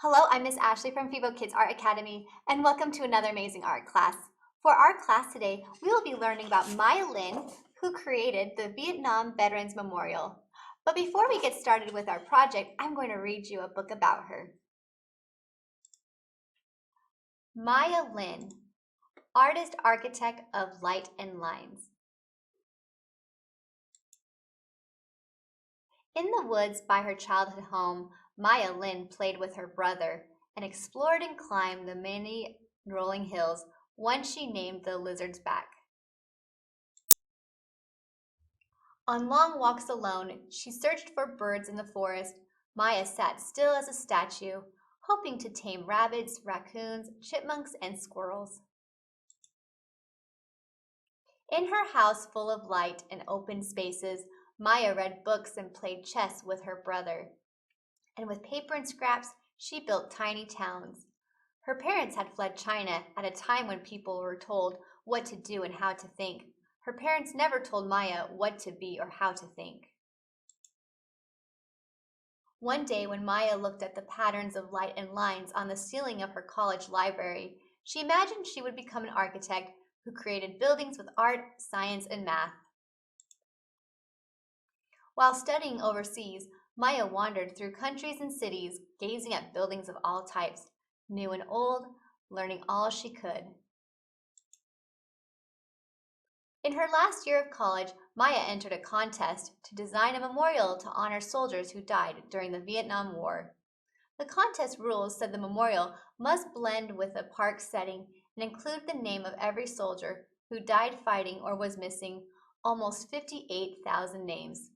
Hello, I'm Miss Ashley from FIBO Kids Art Academy, and welcome to another amazing art class. For our class today, we will be learning about Maya Lin, who created the Vietnam Veterans Memorial. But before we get started with our project, I'm going to read you a book about her. Maya Lin, artist architect of light and lines. In the woods by her childhood home, Maya Lin played with her brother and explored and climbed the many rolling hills, one she named the Lizard's Back. On long walks alone, she searched for birds in the forest. Maya sat still as a statue, hoping to tame rabbits, raccoons, chipmunks, and squirrels. In her house full of light and open spaces, Maya read books and played chess with her brother. And with paper and scraps, she built tiny towns. Her parents had fled China at a time when people were told what to do and how to think. Her parents never told Maya what to be or how to think. One day when Maya looked at the patterns of light and lines on the ceiling of her college library, she imagined she would become an architect who created buildings with art, science, and math. While studying overseas, Maya wandered through countries and cities, gazing at buildings of all types, new and old, learning all she could. In her last year of college, Maya entered a contest to design a memorial to honor soldiers who died during the Vietnam War. The contest rules said the memorial must blend with a park setting and include the name of every soldier who died fighting or was missing, almost 58,000 names.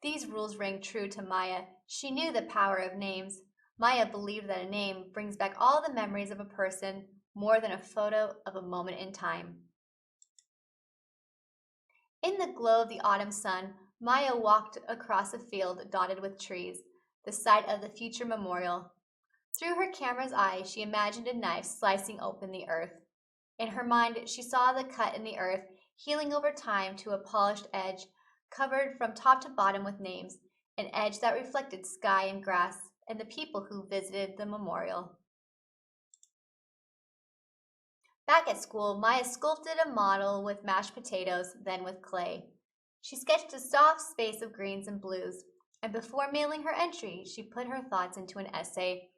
These rules rang true to Maya. She knew the power of names. Maya believed that a name brings back all the memories of a person more than a photo of a moment in time. In the glow of the autumn sun, Maya walked across a field dotted with trees, the site of the future memorial. Through her camera's eye, she imagined a knife slicing open the earth. In her mind, she saw the cut in the earth, healing over time to a polished edge, covered from top to bottom with names, an edge that reflected sky and grass and the people who visited the memorial. Back at school, Maya sculpted a model with mashed potatoes, then with clay. She sketched a soft space of greens and blues, and before mailing her entry, she put her thoughts into an essay.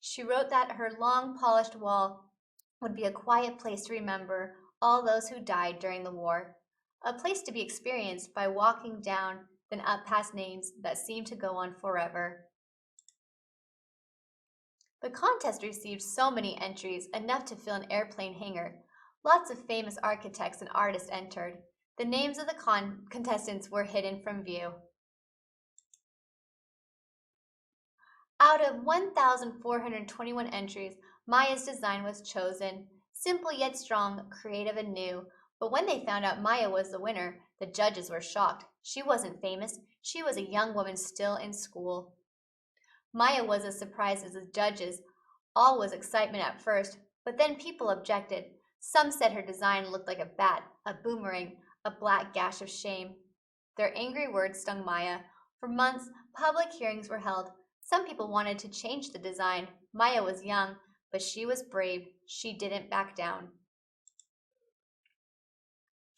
She wrote that her long, polished wall would be a quiet place to remember all those who died during the war, a place to be experienced by walking down, then up past names that seem to go on forever. The contest received so many entries, enough to fill an airplane hangar. Lots of famous architects and artists entered. The names of the contestants were hidden from view. Out of 1,421 entries, Maya's design was chosen. Simple yet strong, creative and new. But when they found out Maya was the winner, the judges were shocked. She wasn't famous. She was a young woman still in school. Maya was as surprised as the judges. All was excitement at first, but then people objected. Some said her design looked like a bat, a boomerang, a black gash of shame. Their angry words stung Maya. For months, public hearings were held. Some people wanted to change the design. Maya was young, but she was brave. She didn't back down.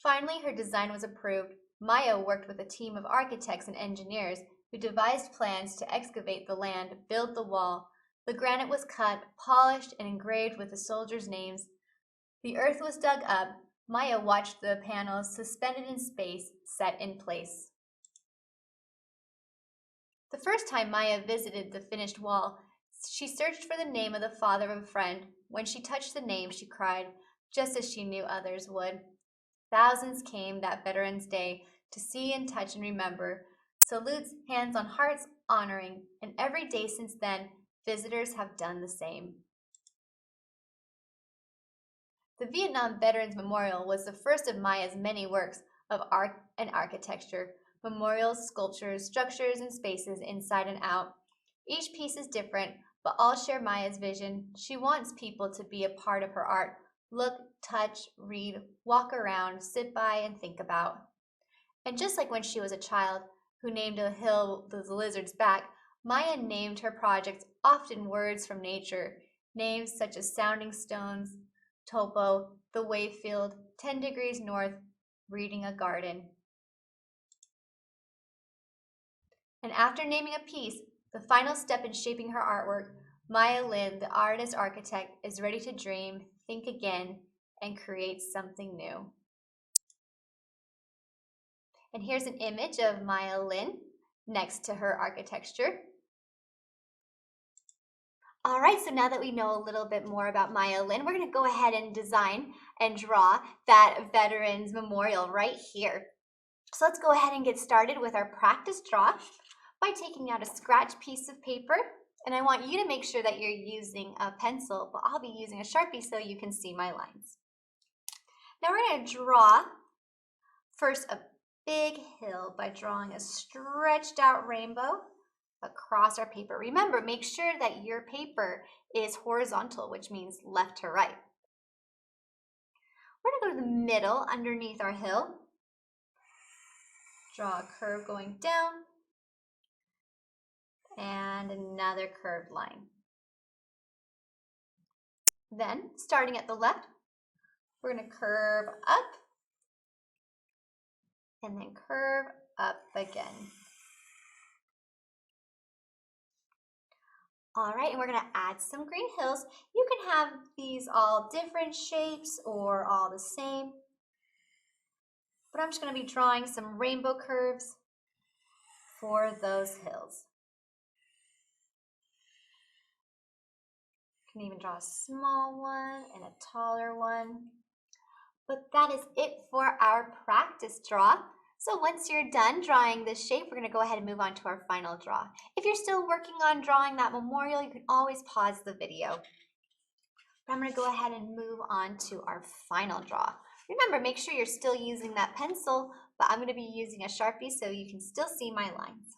Finally, her design was approved. Maya worked with a team of architects and engineers who devised plans to excavate the land, build the wall. The granite was cut, polished, and engraved with the soldiers' names. The earth was dug up. Maya watched the panels suspended in space, set in place. The first time Maya visited the finished wall, she searched for the name of the father of a friend. When she touched the name, she cried, just as she knew others would. Thousands came that Veterans Day to see and touch and remember. Salutes, hands on hearts, honoring, and every day since then, visitors have done the same. The Vietnam Veterans Memorial was the first of Maya's many works of art and architecture, memorials, sculptures, structures, and spaces inside and out. Each piece is different, but all share Maya's vision. She wants people to be a part of her art. Look, touch, read, walk around, sit by, and think about. And just like when she was a child, who named a hill the Lizard's Back, Maya named her projects often words from nature, names such as sounding stones, topo, the wave field, 10 degrees north, reading a garden. And after naming a piece, the final step in shaping her artwork, Maya Lin, the artist-architect, is ready to dream, think again, and create something new. And here's an image of Maya Lin next to her architecture. All right, so now that we know a little bit more about Maya Lin, we're going to go ahead and design and draw that Veterans Memorial right here. So let's go ahead and get started with our practice draw by taking out a scratch piece of paper. And I want you to make sure that you're using a pencil, but I'll be using a Sharpie so you can see my lines. Now we're going to draw first a big hill by drawing a stretched out rainbow across our paper. Remember, make sure that your paper is horizontal, which means left to right. We're going to go to the middle underneath our hill. Draw a curve going down and another curved line. Then, starting at the left, we're going to curve up and then curve up again. All right, and we're going to add some green hills. You can have these all different shapes or all the same, but I'm just going to be drawing some rainbow curves for those hills. You can even draw a small one and a taller one. But that is it for our practice draw. So once you're done drawing this shape, we're going to go ahead and move on to our final draw. If you're still working on drawing that memorial, you can always pause the video. But I'm going to go ahead and move on to our final draw. Remember, make sure you're still using that pencil, but I'm going to be using a Sharpie so you can still see my lines.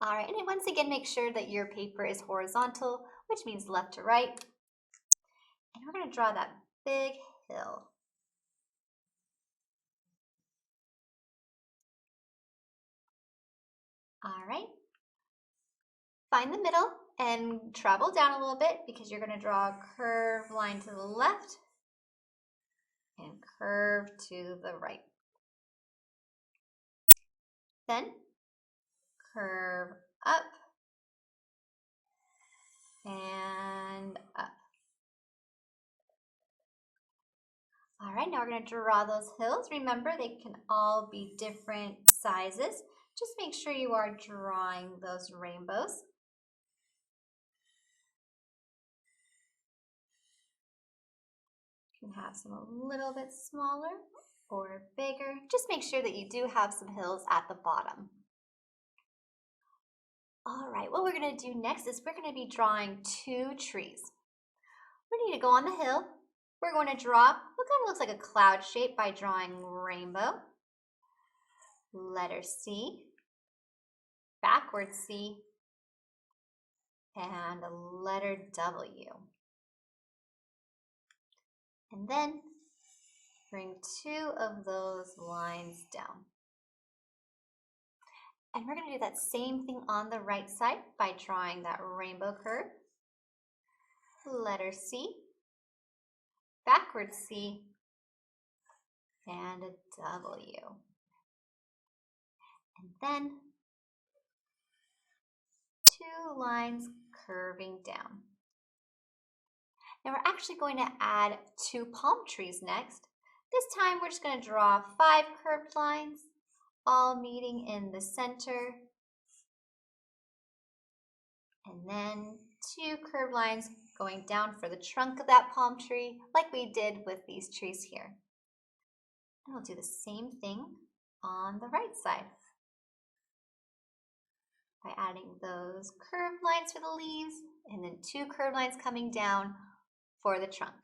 All right, and once again, make sure that your paper is horizontal, which means left to right. And we're going to draw that big hill. All right. Find the middle and travel down a little bit because you're going to draw a curved line to the left and curve to the right. Then curve up and up. All right, now we're going to draw those hills. Remember, they can all be different sizes. Just make sure you are drawing those rainbows. You can have some a little bit smaller or bigger. Just make sure that you do have some hills at the bottom. All right, what we're going to do next is we're going to be drawing two trees. We need to go on the hill. We're going to draw what kind of looks like a cloud shape by drawing rainbow, letter C, backward C, and a letter W. And then bring two of those lines down. And we're going to do that same thing on the right side by drawing that rainbow curve, letter C, backward C, and a W. And then two lines curving down. Now we're actually going to add two palm trees next. This time we're just going to draw 5 curved lines, all meeting in the center. And then 2 curved lines going down for the trunk of that palm tree, like we did with these trees here. And we'll do the same thing on the right side by adding those curved lines for the leaves and then 2 curved lines coming down for the trunk.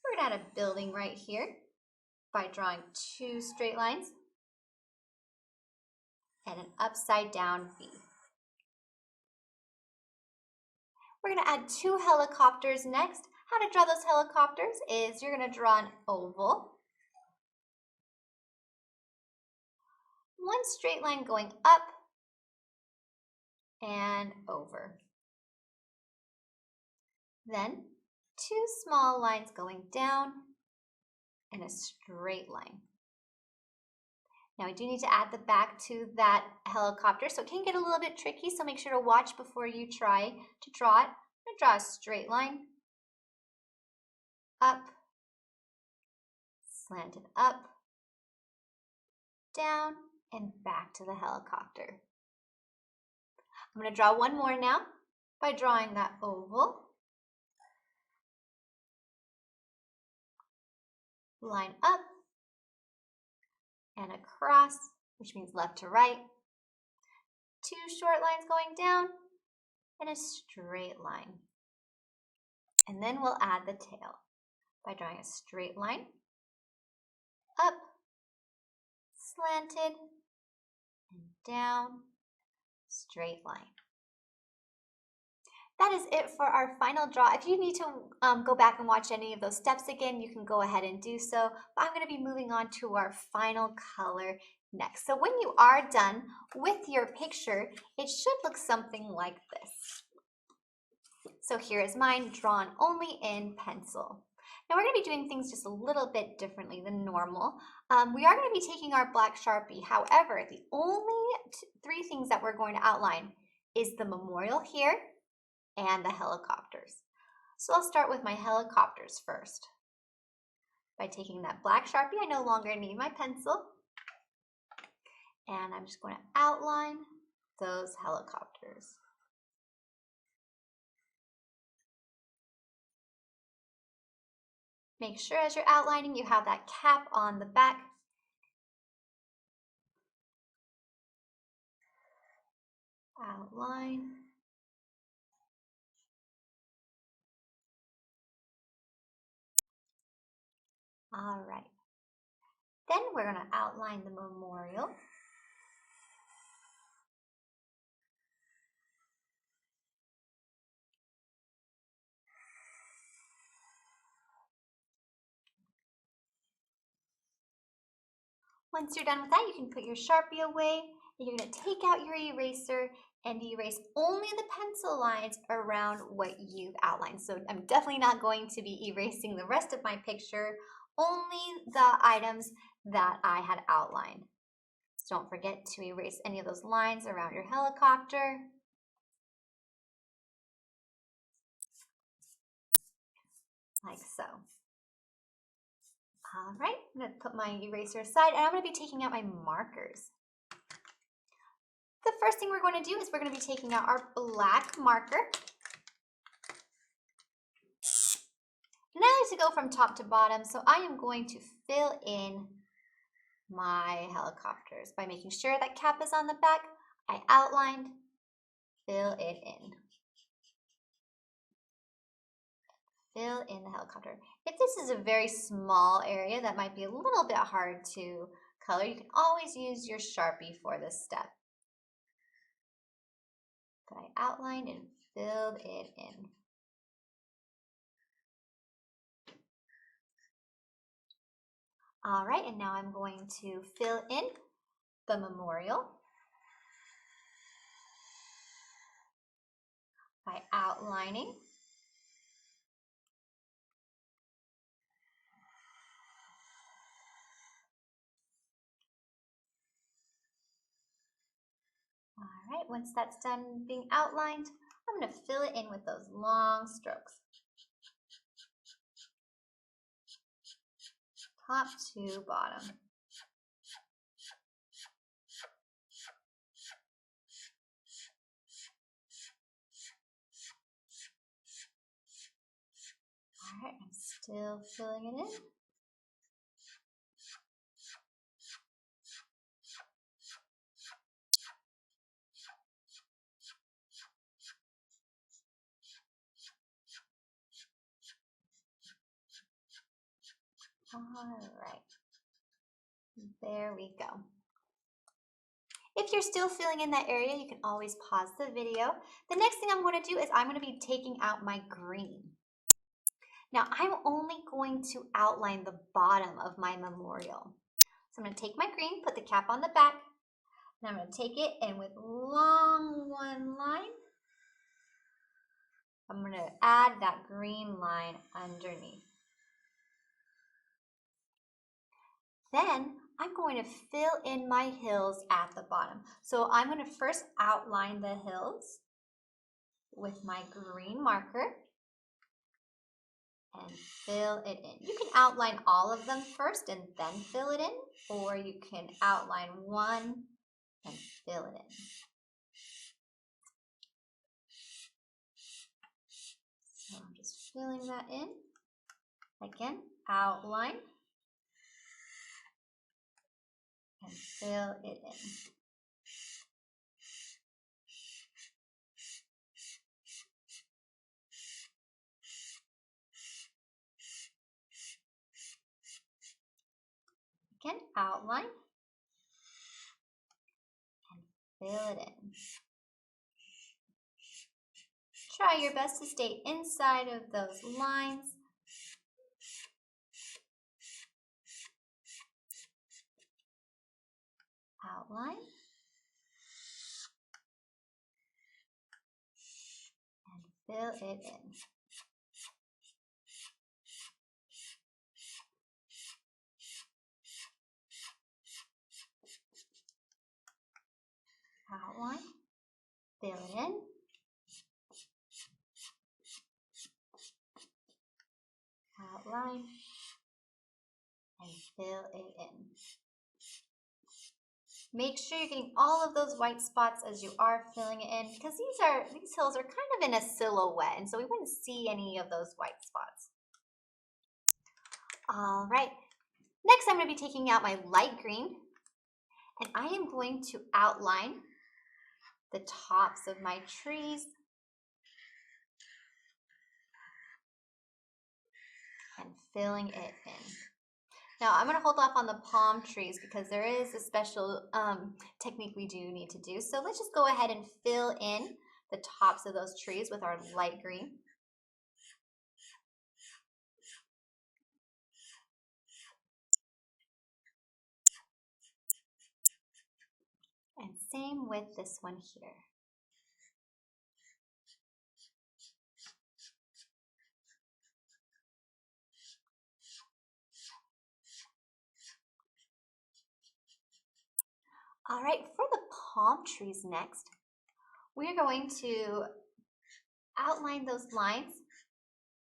We're going to add a building right here by drawing 2 straight lines and an upside down V. We're going to add 2 helicopters next. How to draw those helicopters is you're going to draw an oval. one straight line going up and over. Then 2 small lines going down and a straight line. Now we do need to add the back to that helicopter, so it can get a little bit tricky, so make sure to watch before you try to draw it. I'm going to draw a straight line, up, slanted up, down, and back to the helicopter. I'm going to draw one more now by drawing that oval. Line up and across, which means left to right. 2 short lines going down and a straight line. And then we'll add the tail by drawing a straight line, up, slanted, and down, straight line. That is it for our final draw. If you need to go back and watch any of those steps again, you can go ahead and do so. But I'm going to be moving on to our final color next. So when you are done with your picture, it should look something like this. So here is mine, drawn only in pencil. Now we're going to be doing things just a little bit differently than normal. We are going to be taking our black Sharpie. However, the only 3 things that we're going to outline is the memorial here and the helicopters. So I'll start with my helicopters first. By taking that black Sharpie, I no longer need my pencil. And I'm just going to outline those helicopters. Make sure as you're outlining you have that cap on the back. Outline. All right. Then we're going to outline the memorial. Once you're done with that, you can put your Sharpie away, and you're going to take out your eraser and erase only the pencil lines around what you've outlined. So I'm definitely not going to be erasing the rest of my picture, only the items that I had outlined. So don't forget to erase any of those lines around your helicopter. Like so. All right, I'm going to put my eraser aside, and I'm going to be taking out my markers. The first thing we're going to do is we're going to be taking out our black marker. And I like to go from top to bottom, so I am going to fill in my helicopters by making sure that cap is on the back. I outlined, fill it in. Fill in the helicopter. If this is a very small area that might be a little bit hard to color, you can always use your Sharpie for this step. But I outlined and filled it in. All right, and now I'm going to fill in the memorial by outlining. All right, once that's done being outlined, I'm going to fill it in with those long strokes. Top to bottom. All right, I'm still filling it in. All right, there we go. If you're still filling in that area, you can always pause the video. The next thing I'm going to do is I'm going to be taking out my green. Now I'm only going to outline the bottom of my memorial. So I'm going to take my green, put the cap on the back, And I'm going to take it and with long one line, I'm going to add that green line underneath. Then I'm going to fill in my hills at the bottom. So I'm going to first outline the hills with my green marker and fill it in. You can outline all of them first and then fill it in, or you can outline one and fill it in. So I'm just filling that in. Again, outline and fill it in. Again, outline and fill it in. Try your best to stay inside of those lines. Outline and fill it in. Outline, fill it in. Outline and fill it in. Make sure you're getting all of those white spots as you are filling it in, because these hills are kind of in a silhouette, and so we wouldn't see any of those white spots. All right, next I'm going to be taking out my light green, and I am going to outline the tops of my trees and filling it in. Now I'm going to hold off on the palm trees because there is a special technique we do need to do. So let's just go ahead and fill in the tops of those trees with our light green. And same with this one here. All right, for the palm trees next, we're going to outline those lines,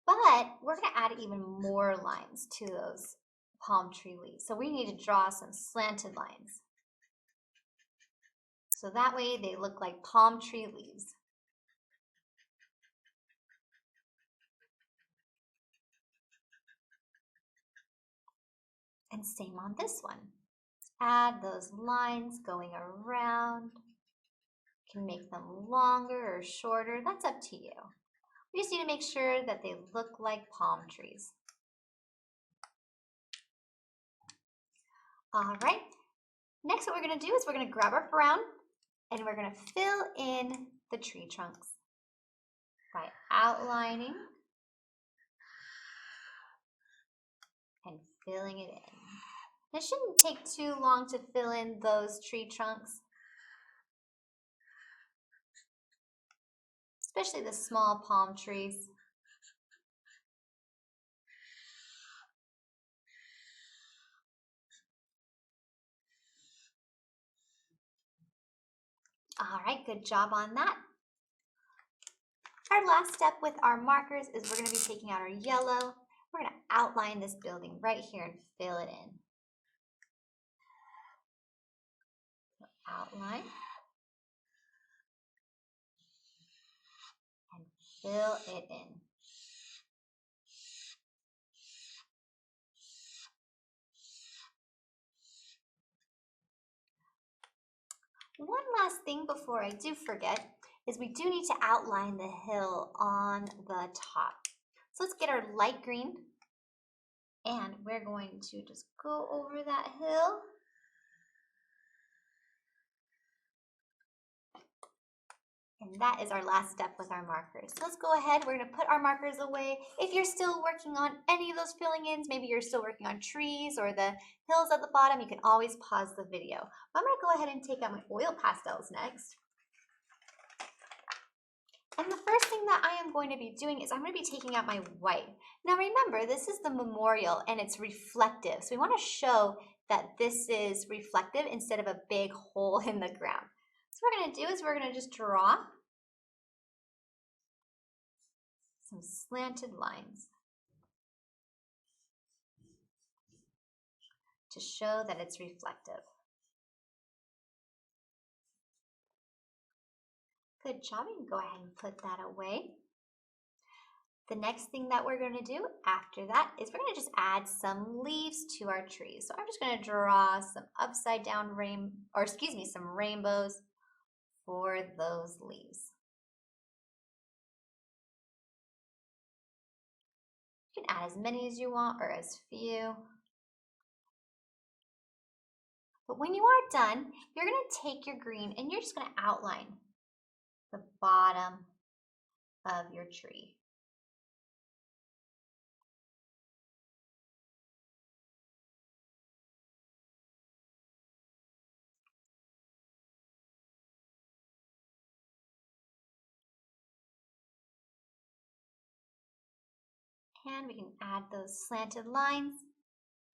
but we're going to add even more lines to those palm tree leaves. So we need to draw some slanted lines. So that way they look like palm tree leaves. And same on this one. Add those lines going around. You can make them longer or shorter, that's up to you. We just need to make sure that they look like palm trees. All right, next what we're going to do is we're going to grab our brown and we're going to fill in the tree trunks by outlining and filling it in. It shouldn't take too long to fill in those tree trunks, especially the small palm trees. All right, good job on that. Our last step with our markers is we're going to be taking out our yellow. We're going to outline this building right here and fill it in. So outline and fill it in. One last thing before I do forget is we do need to outline the hill on the top. So let's get our light green and we're going to just go over that hill. And that is our last step with our markers. So let's go ahead, we're gonna put our markers away. If you're still working on any of those filling ins, maybe you're still working on trees or the hills at the bottom, you can always pause the video. I'm gonna go ahead and take out my oil pastels next. And the first thing that I am going to be doing is I'm going to be taking out my white. Now remember, this is the memorial and it's reflective. So we want to show that this is reflective instead of a big hole in the ground. So what we're going to do is we're going to just draw some slanted lines to show that it's reflective. Good job. You can go ahead and put that away. The next thing that we're going to do after that is we're going to just add some leaves to our tree. So I'm just going to draw some upside down some rainbows for those leaves. You can add as many as you want or as few. But when you are done, you're going to take your green and you're just going to outline the bottom of your tree. And we can add those slanted lines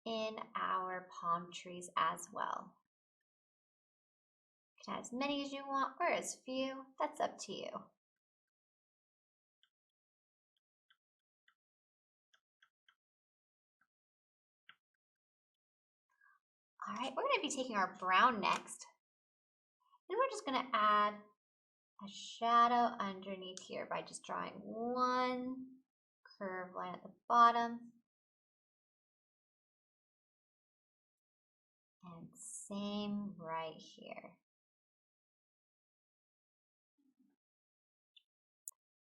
in our palm trees as well. You can add as many as you want or as few, that's up to you. All right, we're going to be taking our brown next. And we're just going to add a shadow underneath here by just drawing one curved line at the bottom. And same right here.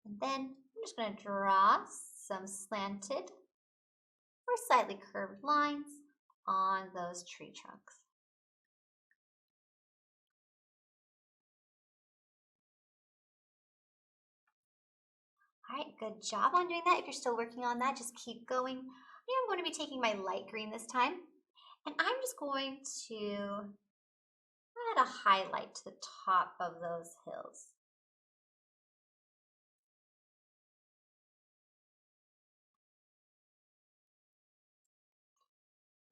And then I'm just going to draw some slanted or slightly curved lines on those tree trunks. All right, good job on doing that. If you're still working on that, just keep going. I'm going to be taking my light green this time, and I'm just going to add a highlight to the top of those hills.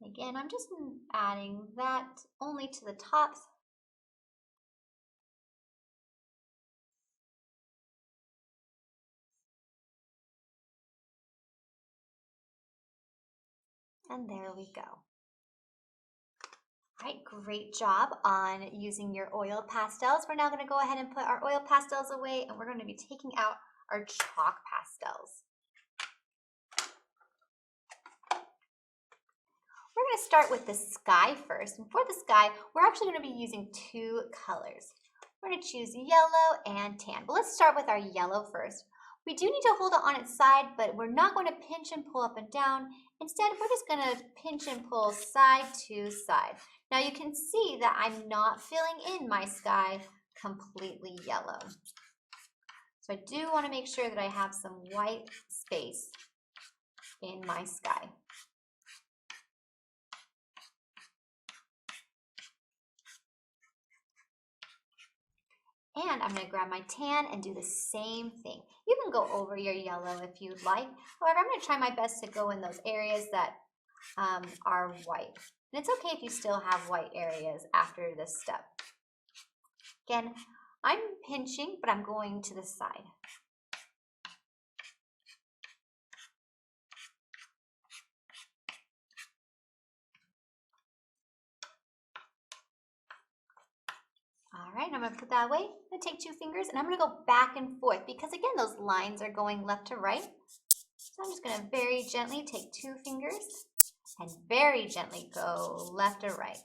Again, I'm just adding that only to the tops. And there we go. All right, great job on using your oil pastels. We're now going to go ahead and put our oil pastels away, and we're going to be taking out our chalk pastels. We're going to start with the sky first. And for the sky, we're actually going to be using two colors. We're going to choose yellow and tan. But let's start with our yellow first. We do need to hold it on its side, but we're not going to pinch and pull up and down. Instead, we're just going to pinch and pull side to side. Now you can see that I'm not filling in my sky completely yellow. So I do want to make sure that I have some white space in my sky. And I'm going to grab my tan and do the same thing. You can go over your yellow if you'd like. However, I'm going to try my best to go in those areas that are white. And it's okay if you still have white areas after this step. Again, I'm pinching, but I'm going to the side. All right, I'm going to put that away. I'm going to take two fingers and I'm going to go back and forth because again, those lines are going left to right. So I'm just going to very gently take two fingers and very gently go left to right.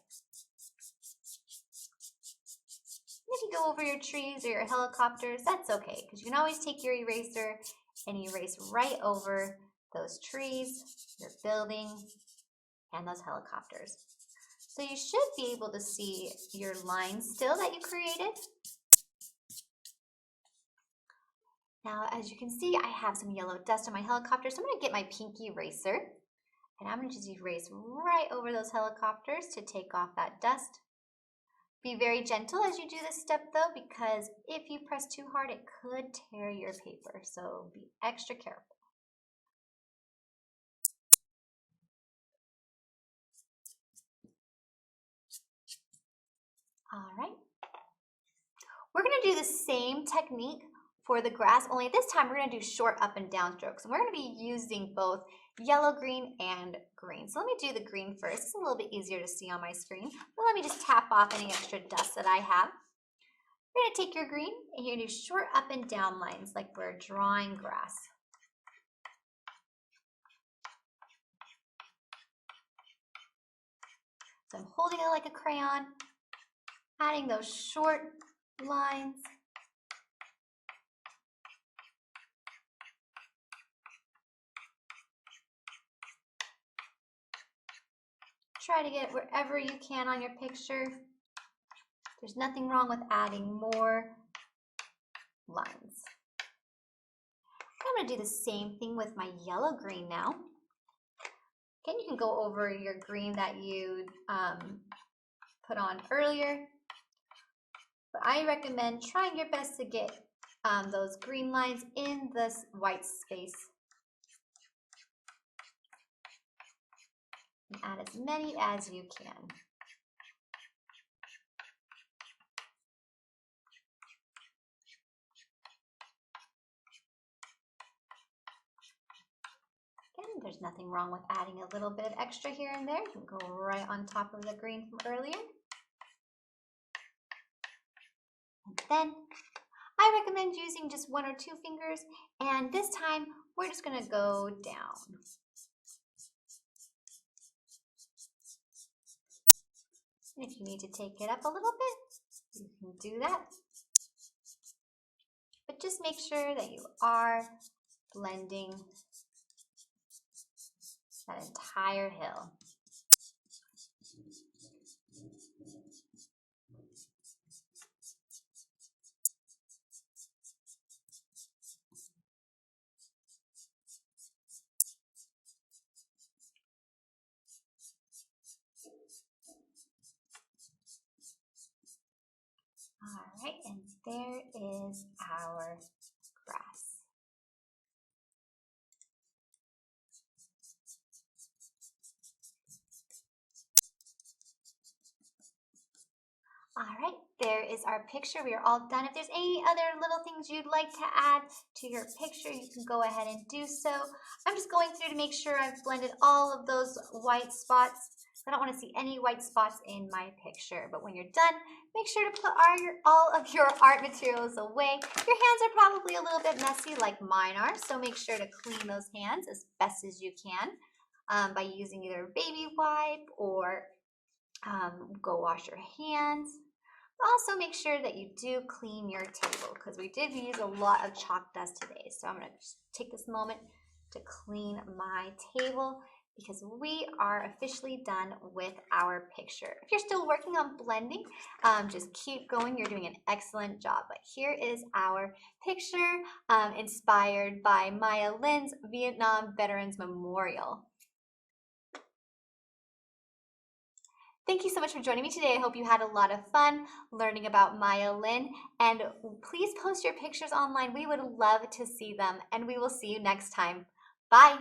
If you go over your trees or your helicopters, that's okay because you can always take your eraser and erase right over those trees, your building, and those helicopters. So you should be able to see your lines still that you created. Now, as you can see, I have some yellow dust on my helicopter, so I'm going to get my pink eraser, and I'm going to just erase right over those helicopters to take off that dust. Be very gentle as you do this step though, because if you press too hard, it could tear your paper, so be extra careful. All right. We're going to do the same technique for the grass, only this time we're going to do short up and down strokes. And we're going to be using both yellow, green, and green. So let me do the green first. It's a little bit easier to see on my screen. But let me just tap off any extra dust that I have. You're going to take your green and you're going to do short up and down lines like we're drawing grass. So I'm holding it like a crayon, adding those short lines. Try to get it wherever you can on your picture. There's nothing wrong with adding more lines. I'm going to do the same thing with my yellow-green now. Again, you can go over your green that you put on earlier. But I recommend trying your best to get those green lines in this white space. And add as many as you can. Again, there's nothing wrong with adding a little bit of extra here and there. You can go right on top of the green from earlier. And then I recommend using just 1 or 2 fingers, and this time we're just going to go down. And if you need to take it up a little bit, you can do that. But just make sure that you are blending that entire hill. All right, and there is our grass. All right, there is our picture. We are all done. If there's any other little things you'd like to add to your picture, you can go ahead and do so. I'm just going through to make sure I've blended all of those white spots. I don't want to see any white spots in my picture, but when you're done, make sure to put all of your art materials away. Your hands are probably a little bit messy like mine are, so make sure to clean those hands as best as you can by using either a baby wipe or go wash your hands. Also make sure that you do clean your table because we did use a lot of chalk dust today. So I'm going to just take this moment to clean my table because we are officially done with our picture. If you're still working on blending, just keep going. You're doing an excellent job. But here is our picture inspired by Maya Lin's Vietnam Veterans Memorial. Thank you so much for joining me today. I hope you had a lot of fun learning about Maya Lin. And please post your pictures online. We would love to see them. And we will see you next time. Bye.